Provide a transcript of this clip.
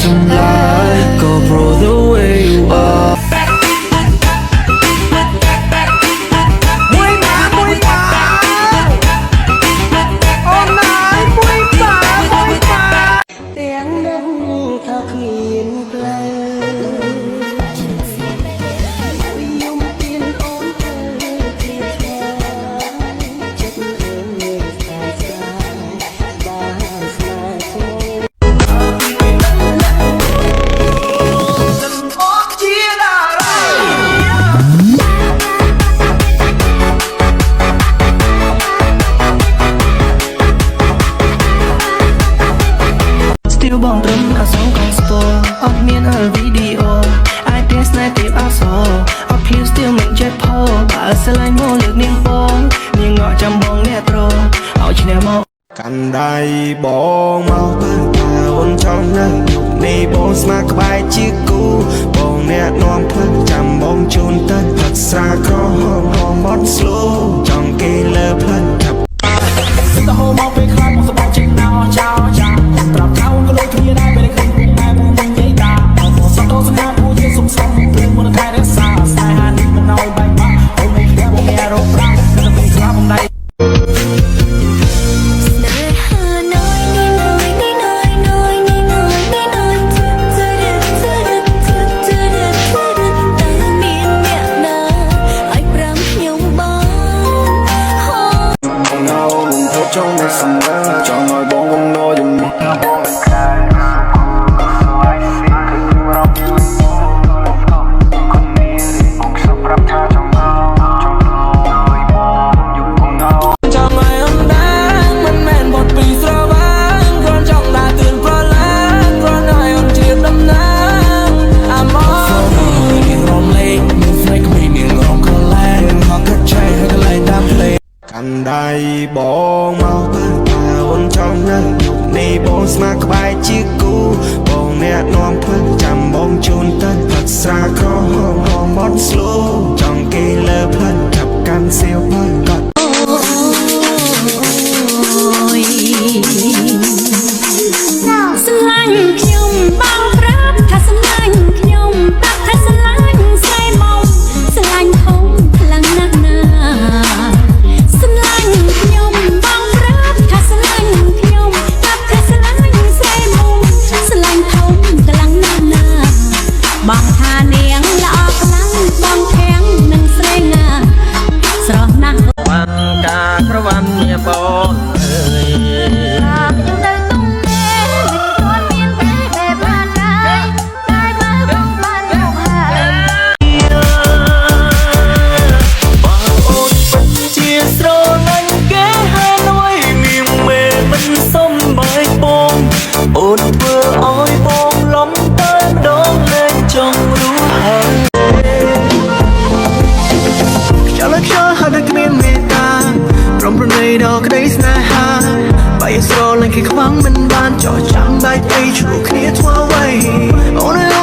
ทำลายก็เพราะ the way you areបងត្រឹមអសងកងស្ពរអត់មានវីដេអូអាចទេស្នេហ៍ទីអសអត់ភ្លៀវស្ទៀវមិនចេះផោបើស្រឡាញ់មកលើកនាងបងនាងងក់ចាំបងអ្នកត្រឲ្យឈ្នះមកកាន់ដៃបងមកបើតាអូនចង់នៅនេះបងស្មាក្បែរជាគូបងអ្នកនាំផ្លូវចាំបងជូនទៅទឹកស្រាក្រហមហមបត់ស្លូចង់គេលើផ្លូវចាប់ទៅហូរមកពេលខ្លាំងមកសបោចេញណោចោចោប្រាប់ថាអូនក៏ដូចគ្នាដែរពេលឃើញពុកម៉ែពុកវិញនិយាយតាសតោសញ្ញាពួកយើងសុំស្គាល់ព្រមមកថែរក្សាស្នេហានេះមិនឲ្យបែកបាក់អូនមិនគ្នាបងអ្នករកប្រាំតែពេលស្លាប់បំដៃចង់តែសំណាងចង់ឲ្យបងកំណរជំនួសបងមិនខ្លាចសួរស៊ីគឺរំយូរคนนี้បងសុំប្រាប់ថាចង់ឲ្យបងយប់បងចង់ឲ្យអណ្ដាងមិនមែនបត់ពីស្រវាងគ្រាន់ចង់តែទឿនប្រឡាងគ្រាន់ឲ្យអូនជាតំណាងអាម៉ោនាងរំលែងមានស្នេហ៍គ្មាននាងរំក្រឡែងមកកាត់ចែកកន្លែងតាមភ្លេងកាន់ដៃបងមកបើតាអូនចង់នៅនេះបងស្មាក្បែរជាគូបងអ្នកនាំផ្លូវចាំបងជូនទៅទឹកស្រាក្រហមហមបត់ស្លូចង់គេលើផ្លូវចាប់កាន់សៀវបើកត់ស្រឡាញ់ខ្ញុំបងប្រាប់ថាស្រឡាញ់ខ្ញុំប្រាប់ថាស្រឡាញ់ស្រីមកស្រឡាញ់ធំខ្លាំងណាស់ណាស្រឡាញ់ខ្ញុំបងប្រាប់ថាស្រឡាញ់ខ្ញុំប្រាប់ថាស្រឡាញ់ស្រីមកស្រឡាញ់ធំខ្លាំងណាស់ណាបងថានាងល្អខ្លាំងបងធាំងនឹងស្រីណាស្រស់ណាស់បានការក្រវ៉ាន់ញាបងអើអូនធ្វើឲ្យបងលំតែដងលែងចង់រស់ហើយខ្យល់ខ្យល់ហើយគ្មានមេត្តាព្រមប្រណីដល់ក្តីស្នេហាបើស្រលាញ់គេខ្វាំងមិនបានចោះចាំបែកអីជួគ្នាធ្វើអ្វីអូន